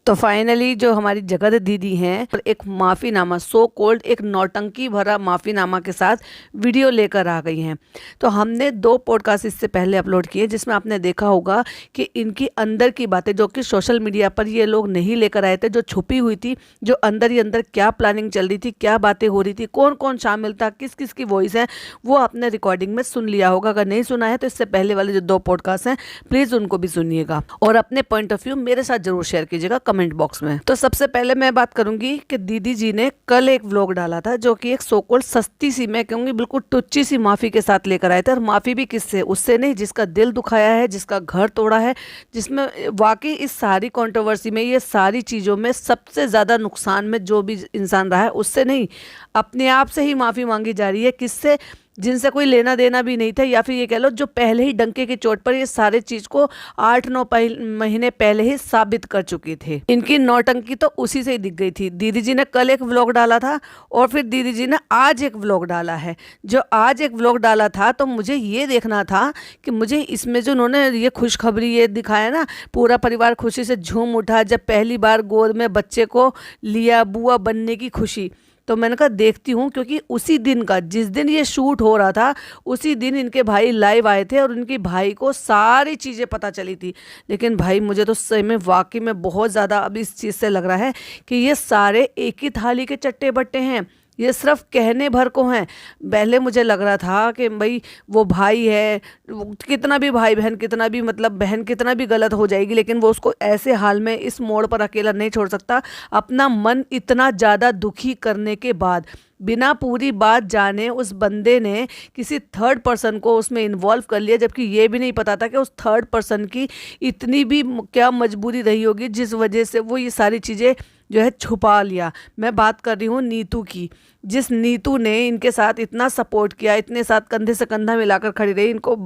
तो फाइनली जो हमारी जगत दीदी हैं एक माफ़ीनामा सो कॉल्ड एक नौटंकी भरा माफ़ीनामा के साथ वीडियो लेकर आ गई हैं। तो हमने 2 पॉडकास्ट इससे पहले अपलोड किए जिसमें आपने देखा होगा कि इनकी अंदर की बातें जो कि सोशल मीडिया पर ये लोग नहीं लेकर आए थे, जो छुपी हुई थी, जो अंदर ही अंदर क्या प्लानिंग चल रही थी, क्या बातें हो रही थी, कौन कौन शामिल था, किस किस की वॉइस है, वो आपने रिकॉर्डिंग में सुन लिया होगा। अगर नहीं सुना है तो इससे पहले वाले जो 2 पॉडकास्ट हैं प्लीज़ उनको भी सुनिएगा और अपने पॉइंट ऑफ व्यू मेरे साथ जरूर शेयर कीजिएगा कमेंट बॉक्स में। तो सबसे पहले मैं बात करूंगी कि दीदी जी ने कल एक व्लॉग डाला था जो कि एक सोकोल्ड सस्ती सी, मैं कहूंगी बिल्कुल टुच्ची सी माफी के साथ लेकर आए थे। और माफी भी किससे? उससे नहीं जिसका दिल दुखाया है, जिसका घर तोड़ा है, जिसमें वाकई इस सारी कंट्रोवर्सी में, ये सारी चीज़ों में सबसे ज़्यादा नुकसान में जो भी इंसान रहा है उससे नहीं, अपने आप से ही माफ़ी मांगी जा रही है। किससे? जिनसे कोई लेना देना भी नहीं था, या फिर ये कह लो जो पहले ही डंके की चोट पर ये सारे चीज़ को 8-9 महीने पहले ही साबित कर चुकी थी। इनकी नौटंकी तो उसी से ही दिख गई थी। दीदी जी ने कल एक व्लॉग डाला था और फिर दीदी जी ने आज एक व्लॉग डाला है। जो आज एक व्लॉग डाला था तो मुझे ये देखना था कि मुझे इसमें जो उन्होंने ये खुशखबरी ये दिखाया ना, पूरा परिवार खुशी से झूम उठा जब पहली बार गोद में बच्चे को लिया, बुआ बनने की खुशी। तो मैंने कहा देखती हूँ, क्योंकि उसी दिन का, जिस दिन ये शूट हो रहा था उसी दिन इनके भाई लाइव आए थे और उनके भाई को सारी चीज़ें पता चली थी। लेकिन भाई मुझे तो सही में वाकई में बहुत ज़्यादा अब इस चीज़ से लग रहा है कि ये सारे एक ही थाली के चट्टे बट्टे हैं, ये सिर्फ कहने भर को हैं। पहले मुझे लग रहा था कि भाई वो भाई है, कितना भी भाई बहन, कितना भी मतलब बहन कितना भी गलत हो जाएगी, लेकिन वो उसको ऐसे हाल में इस मोड़ पर अकेला नहीं छोड़ सकता। अपना मन इतना ज़्यादा दुखी करने के बाद, बिना पूरी बात जाने उस बंदे ने किसी थर्ड पर्सन को उसमें इन्वॉल्व कर लिया, जबकि ये भी नहीं पता था कि उस थर्ड पर्सन की इतनी भी क्या मजबूरी रही होगी जिस वजह से वो ये सारी चीज़ें जो है छुपा लिया। मैं बात कर रही हूँ नीतू की, जिस नीतू ने इनके साथ इतना सपोर्ट किया, इतने साथ कंधे से कंधा मिलाकर खड़ी रही, इनको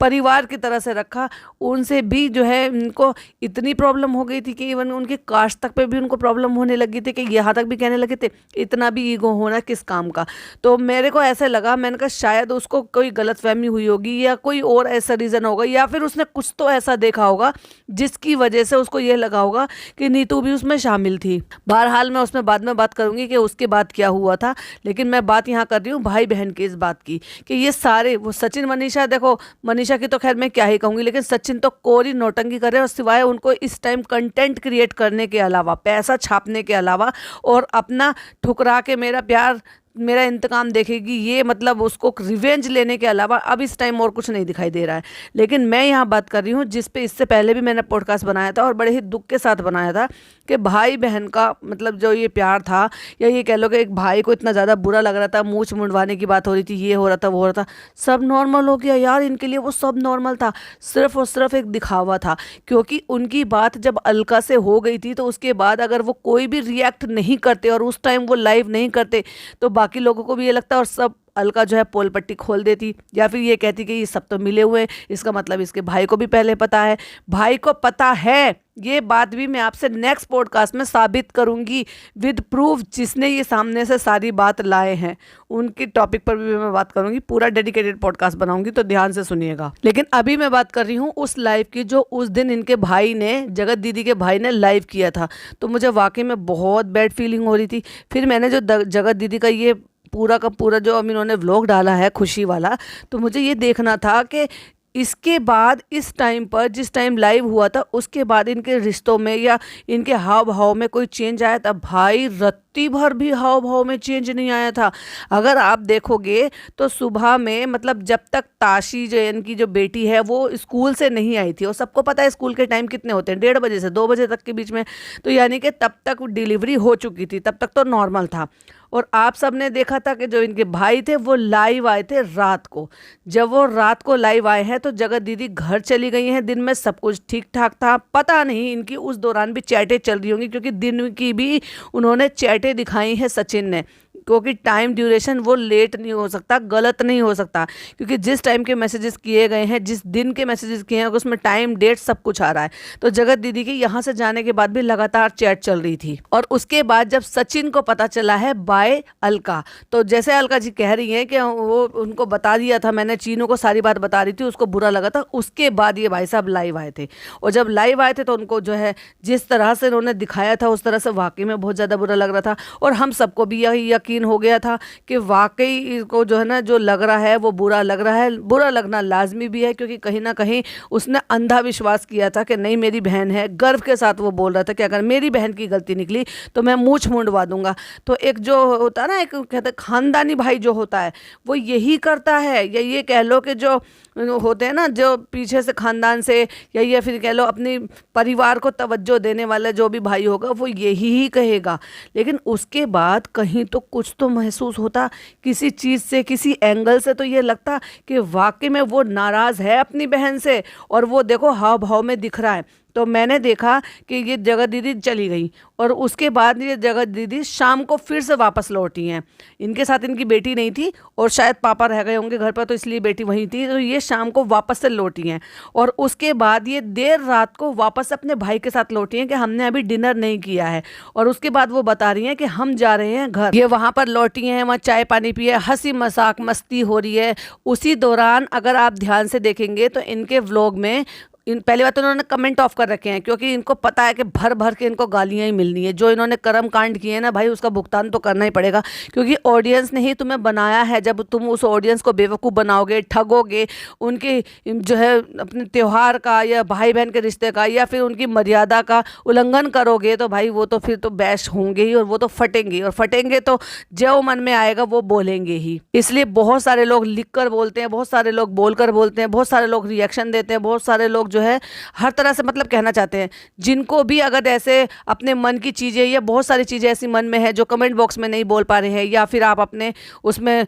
परिवार की तरह से रखा। उनसे भी जो है इनको इतनी प्रॉब्लम हो गई थी कि इवन उनकी कास्ट तक पे भी उनको प्रॉब्लम होने लगी थी कि यहाँ तक भी कहने लगे थे इतना भी ईगो होना किस काम का। तो मेरे को ऐसे लगा, मैंने कहा शायद उसको कोई गलतफहमी हुई होगी या कोई और ऐसा रीज़न होगा, या फिर उसने कुछ तो ऐसा देखा होगा जिसकी वजह से उसको ये लगा होगा कि नीतू भी उसमें शामिल थी। बहरहाल मैं उसमें बाद में बात करूंगी कि उसके बाद क्या हुआ था, लेकिन मैं बात यहाँ कर रही हूँ भाई बहन की, इस बात की कि ये सारे वो सचिन मनीषा, देखो मनीषा की तो खैर मैं क्या ही कहूँगी, लेकिन सचिन तो कोरी नौटंकी कर रहे हैं और सिवाय उनको इस टाइम कंटेंट क्रिएट करने के अलावा, पैसा छापने के अलावा और अपना ठुकरा के मेरा प्यार मेरा इंतकाम देखेगी, ये मतलब उसको रिवेंज लेने के अलावा अब इस टाइम और कुछ नहीं दिखाई दे रहा है। लेकिन मैं यहाँ बात कर रही हूँ जिस पे इससे पहले भी मैंने पॉडकास्ट बनाया था और बड़े ही दुख के साथ बनाया था कि भाई बहन का मतलब जो ये प्यार था, या ये कह लो कि एक भाई को इतना ज़्यादा बुरा लग रहा था, मूंछ मुंडवाने की बात हो रही थी, ये हो रहा था वो हो रहा था, सब नॉर्मल हो गया यार इनके लिए। वो सब नॉर्मल था, सिर्फ और सिर्फ एक दिखावा था। क्योंकि उनकी बात जब अलका से हो गई थी तो उसके बाद अगर वो कोई भी रिएक्ट नहीं करते और उस टाइम वो लाइव नहीं करते तो बाकी लोगों को भी ये लगता और सब अलका जो है पोल पट्टी खोल देती, या फिर ये कहती कि ये सब तो मिले हुए हैं, इसका मतलब इसके भाई को भी पहले पता है। भाई को पता है, ये बात भी मैं आपसे नेक्स्ट पॉडकास्ट में साबित करूंगी विद प्रूफ, जिसने ये सामने से सारी बात लाए हैं उनकी टॉपिक पर भी मैं बात करूंगी, पूरा डेडिकेटेड पॉडकास्ट बनाऊंगी, तो ध्यान से सुनिएगा। लेकिन अभी मैं बात कर रही हूँ उस लाइव की जो उस दिन इनके भाई ने, जगत दीदी के भाई ने लाइव किया था। तो मुझे वाकई में बहुत बैड फीलिंग हो रही थी। फिर मैंने जो जगत दीदी का ये पूरा का पूरा जो अब इन्होंने व्लॉग डाला है खुशी वाला, तो मुझे ये देखना था कि इसके बाद इस टाइम पर, जिस टाइम लाइव हुआ था उसके बाद इनके रिश्तों में या इनके हाव भाव में कोई चेंज आया था। भाई रत्ती भर भी हाव भाव में चेंज नहीं आया था। अगर आप देखोगे तो सुबह में मतलब जब तक ताशी जो इनकी जो बेटी है वो स्कूल से नहीं आई थी, और सबको पता है स्कूल के टाइम कितने होते हैं, 1:30 बजे से 2 बजे तक के बीच में, तो यानी कि तब तक डिलीवरी हो चुकी थी, तब तक तो नॉर्मल था। और आप सब ने देखा था कि जो इनके भाई थे वो लाइव आए थे रात को। जब वो रात को लाइव आए हैं तो जगत दीदी घर चली गई हैं, दिन में सब कुछ ठीक ठाक था। पता नहीं इनकी उस दौरान भी चैटें चल रही होंगी, क्योंकि दिन की भी उन्होंने चैटें दिखाई हैं सचिन ने। क्योंकि टाइम ड्यूरेशन वो लेट नहीं हो सकता, गलत नहीं हो सकता, क्योंकि जिस टाइम के मैसेजेस किए गए हैं, जिस दिन के मैसेजेस किए हैं, उसमें टाइम डेट सब कुछ आ रहा है। तो जगत दीदी की यहाँ से जाने के बाद भी लगातार चैट चल रही थी। और उसके बाद जब सचिन को पता चला है बाय अलका, तो जैसे अलका जी कह रही हैं कि वो उनको बता दिया था, मैंने चीनू को सारी बात बता रही थी, उसको बुरा लगा था। उसके बाद ये भाई साहब लाइव आए थे, और जब लाइव आए थे तो उनको जो है जिस तरह से उन्होंने दिखाया था उस तरह से वाकई में बहुत ज़्यादा बुरा लग रहा था। और हम सबको भी यही यकीन हो गया था कि वाकई इसको जो है ना, जो लग रहा है वो बुरा लग रहा है। बुरा लगना लाजमी भी है, क्योंकि कहीं ना कहीं उसने अंधा विश्वास किया था कि नहीं मेरी बहन है। गर्व के साथ वो बोल रहा था कि अगर मेरी बहन की गलती निकली तो मैं मूंछ मुंडवा दूंगा। तो एक जो होता है ना, एक कहते हैं खानदानी भाई जो होता है वो यही करता है, या ये कह लो कि जो होते हैं ना, जो पीछे से खानदान से, या फिर कह लो अपनी परिवार को तवज्जो देने वाला जो भी भाई होगा वो यही ही कहेगा। लेकिन उसके बाद कहीं तो कुछ तो महसूस होता किसी चीज़ से, किसी एंगल से, तो ये लगता कि वाकई में वो नाराज़ है अपनी बहन से, और वो देखो हाव भाव में दिख रहा है। तो मैंने देखा कि ये जगत दीदी चली गई, और उसके बाद ये जगत दीदी शाम को फिर से वापस लौटी हैं। इनके साथ इनकी बेटी नहीं थी, और शायद पापा रह गए होंगे घर पर, तो इसलिए बेटी वहीं थी। तो ये शाम को वापस से लौटी हैं, और उसके बाद ये देर रात को वापस अपने भाई के साथ लौटी हैं कि हमने अभी डिनर नहीं किया है। और उसके बाद वो बता रही हैं कि हम जा रहे हैं घर। ये वहाँ पर लौटी हैं, वहाँ चाय पानी पिए, हंसी मजाक मस्ती हो रही है। उसी दौरान अगर आप ध्यान से देखेंगे तो इनके व्लॉग में पहली बात तो उन्होंने कमेंट ऑफ कर रखे हैं, क्योंकि इनको पता है कि भर भर के इनको गालियां ही मिलनी है। जो इन्होंने कर्म कांड किए हैं ना भाई, उसका भुगतान तो करना ही पड़ेगा, क्योंकि ऑडियंस ने ही तुम्हें बनाया है। जब तुम उस ऑडियंस को बेवकूफ़ बनाओगे, ठगोगे, उनके जो है अपने त्यौहार का या भाई बहन के रिश्ते का या फिर उनकी मर्यादा का उल्लंघन करोगे, तो भाई वो तो फिर तो बैश होंगे ही, और वो तो फटेंगे, और फटेंगे तो जो मन में आएगा वो बोलेंगे ही। इसलिए बहुत सारे लोग लिख कर बोलते हैं, बहुत सारे लोग बोल कर बोलते हैं, बहुत सारे लोग रिएक्शन देते हैं, बहुत सारे लोग जो है हर तरह से मतलब कहना चाहते हैं। जिनको भी अगर ऐसे अपने मन की चीज़ें या बहुत सारी चीज़ें ऐसी मन में है जो कमेंट बॉक्स में नहीं बोल पा रहे हैं, या फिर आप अपने उसमें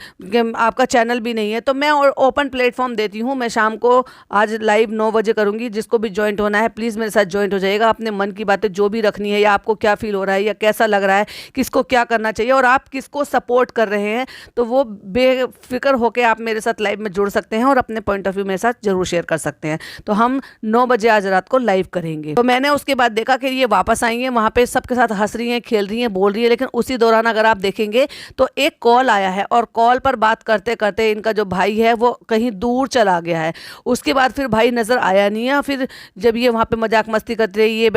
आपका चैनल भी नहीं है, तो मैं ओपन प्लेटफॉर्म देती हूँ। मैं शाम को आज लाइव 9 बजे करूँगी। जिसको भी ज्वाइंट होना है प्लीज़ मेरे साथ ज्वाइंट हो जाइएगा। अपने मन की बातें जो भी रखनी है, या आपको क्या फील हो रहा है या कैसा लग रहा है, किसको क्या करना चाहिए और आप किसको सपोर्ट कर रहे हैं, तो वो बेफिक्र होकर आप मेरे साथ लाइव में जुड़ सकते हैं और अपने पॉइंट ऑफ व्यू मेरे साथ जरूर शेयर कर सकते हैं। तो हम 9 बजे आज रात को लाइव करेंगे। तो मैंने उसके बाद देखा कि ये वापस आई हैं, वहाँ पे सबके साथ हंस रही हैं, खेल रही हैं, बोल रही है। लेकिन उसी दौरान अगर आप देखेंगे तो एक कॉल आया है, और कॉल पर बात करते करते इनका जो भाई है वो कहीं दूर चला गया है। उसके बाद फिर भाई नज़र आया नहीं है। फिर जब ये वहाँ पे मजाक मस्ती करते रहे, ये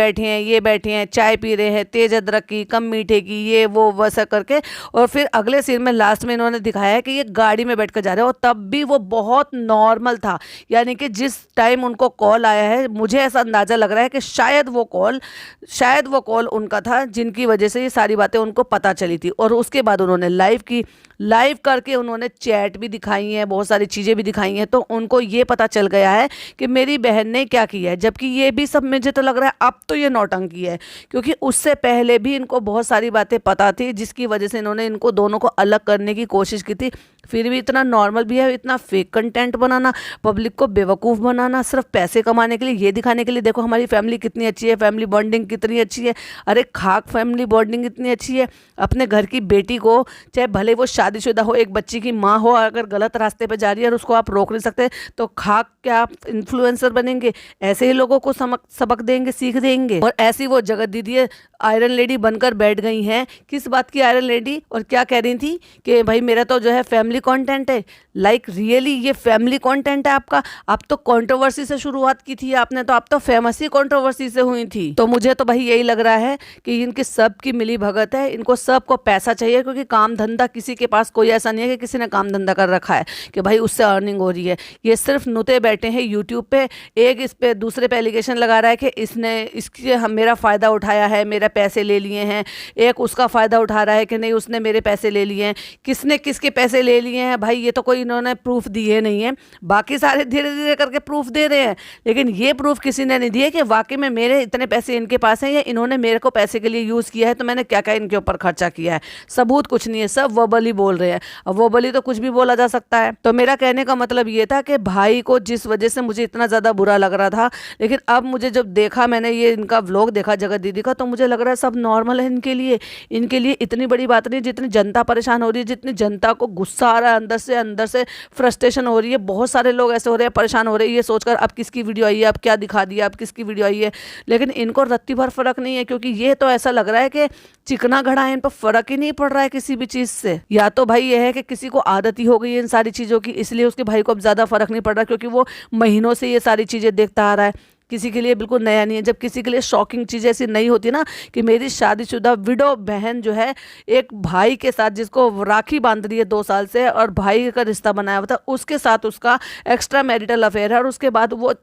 बैठे हैं, चाय पी रहे हैं, तेज अदरक की, कम मीठे की, ये वो वैसा करके, और फिर अगले सीन में लास्ट में इन्होंने दिखाया है कि ये गाड़ी में बैठ कर जा रहे हैं, और तब भी वो बहुत नॉर्मल था। यानी कि जिस टाइम उनको कॉल आया है, मुझे ऐसा अंदाज़ा लग रहा है कि शायद वो कॉल उनका था, जिनकी वजह से ये सारी बातें उनको पता चली थी। और उसके बाद उन्होंने लाइव की, लाइव करके उन्होंने चैट भी दिखाई है, बहुत सारी चीज़ें भी दिखाई हैं। तो उनको ये पता चल गया है कि मेरी बहन ने क्या किया है। जबकि ये भी सब मुझे तो लग रहा है अब तो ये नौटंकी है, क्योंकि उससे पहले भी इनको बहुत सारी बातें पता थी, जिसकी वजह से इन्होंने इनको दोनों को अलग करने की कोशिश की थी। फिर भी इतना नॉर्मल भी है, इतना फेक कंटेंट बनाना, पब्लिक को बेवकूफ़ बनाना, सिर्फ पैसे कमाने के लिए, ये दिखाने के लिए देखो हमारी फैमिली कितनी अच्छी है, फैमिली बॉन्डिंग कितनी अच्छी है। अरे खाक फैमिली बॉन्डिंग इतनी अच्छी है। अपने घर की बेटी को, चाहे भले वो शादीशुदा हो, एक बच्ची की माँ हो, अगर गलत रास्ते पर जा रही है और उसको आप रोक नहीं सकते, तो खाक क्या आप इन्फ्लुएंसर बनेंगे? ऐसे ही लोगों को सबक देंगे, सीख देंगे। और ऐसी वो जगत दीदी आयरन लेडी बनकर बैठ गई हैं। किस बात की आयरन लेडी? और क्या कह रही थी कि भाई मेरा तो जो है फैमिली कंटेंट है। लाइक रियली ये फैमिली कंटेंट है आपका? आप तो कंट्रोवर्सी से शुरुआत की थी आपने, तो आप तो फेमस ही कंट्रोवर्सी से हुई थी। तो मुझे तो भाई यही लग रहा है कि इनकी सबकी मिली भगत है, इनको सबको पैसा चाहिए, क्योंकि काम धंधा किसी के पास कोई ऐसा नहीं है कि किसी ने काम धंधा कर रखा है कि भाई उससे अर्निंग हो रही है। ये सिर्फ नुते बैठे हैं यूट्यूब पे, एक इस पे दूसरे पे एलिगेशन लगा रहा है कि इसने इसके मेरा फ़ायदा उठाया है, मेरे पैसे ले लिए हैं। एक उसका फ़ायदा उठा रहा है कि नहीं उसने मेरे पैसे ले लिए हैं। किसने किसके पैसे ले ले लिए हैं भाई, ये तो कोई इन्होंने प्रूफ दिए नहीं है। बाकी सारे धीरे धीरे करके प्रूफ दे रहे हैं, लेकिन ये प्रूफ किसी ने नहीं दिए कि वाकई में मेरे इतने पैसे इनके पास हैं या इन्होंने मेरे को पैसे के लिए यूज़ किया है, तो मैंने क्या क्या इनके ऊपर खर्चा किया है। सबूत कुछ नहीं है, सब वर्बली बोल रहे हैं। अब वर्बली तो कुछ भी बोला जा सकता है। तो मेरा कहने का मतलब ये था कि भाई को जिस वजह से मुझे इतना ज़्यादा बुरा लग रहा था, लेकिन अब मुझे जब देखा, मैंने ये इनका व्लॉग देखा जगत दीदी का, तो मुझे लग रहा है सब नॉर्मल है इनके लिए इतनी बड़ी बात नहीं। जितनी जनता परेशान हो रही है, जितनी जनता को गुस्सा आ रहा है, अंदर से फ्रस्ट्रेशन हो रही है, बहुत सारे लोग ऐसे हो रहे हैं, परेशान हो रहे हैं ये सोचकर अब किसकी वीडियो आई है, अब क्या दिखा दिया, अब किसकी वीडियो आई है। लेकिन इनको रत्ती भर फर्क नहीं है, क्योंकि ये तो ऐसा लग रहा है कि चिकना घड़ा है, इन पर फर्क ही नहीं पड़ रहा है किसी भी चीज़ से। या तो भाई ये है कि किसी को आदत ही हो गई है इन सारी चीज़ों की, इसलिए उसके भाई को अब ज़्यादा फर्क नहीं पड़ रहा, क्योंकि वो महीनों से ये सारी चीज़ें देखता आ रहा है। किसी के लिए बिल्कुल नया नहीं है। जब किसी के लिए शॉकिंग चीज़ ऐसी नहीं होती ना, कि मेरी शादीशुदा विडो बहन जो है एक भाई के साथ, जिसको राखी बांध रही है 2 साल से और भाई का रिश्ता बनाया हुआ था, उसके साथ उसका एक्स्ट्रा मैरिटल अफेयर है, और उसके बाद वो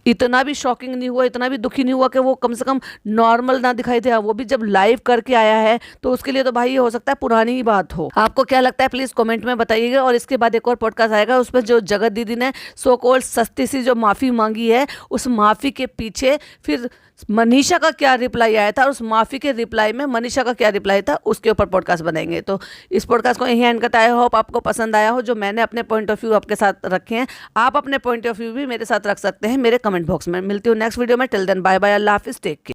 इतना भी शॉकिंग नहीं हुआ, इतना भी दुखी नहीं हुआ कि वो कम से कम नॉर्मल ना दिखाई दे। वो भी जब लाइव करके आया है, तो उसके लिए तो भाई ये हो सकता है पुरानी ही बात हो। आपको क्या लगता है प्लीज़ कमेंट में बताइएगा। और इसके बाद एक और पॉडकास्ट आएगा, उसमें जो जगत दीदी ने सो कॉल्ड सस्ती सी जो माफ़ी मांगी है, उस माफ़ी के पीछे फिर मनीषा का क्या रिप्लाई आया था, और उस माफ़ी के रिप्लाई में मनीषा का क्या रिप्लाई था, उसके ऊपर पॉडकास्ट बनाएंगे। तो इस पॉडकास्ट को यहीं एंड करता है। होप आपको पसंद आया हो, जो मैंने अपने पॉइंट ऑफ व्यू आपके साथ रखे हैं। आप अपने पॉइंट ऑफ व्यू भी मेरे साथ रख सकते हैं मेरे कमेंट बॉक्स में। मिलती हूँ नेक्स्ट वीडियो में। टिल देन बाय बाय, अल्लाह हाफिज़, टेक केयर।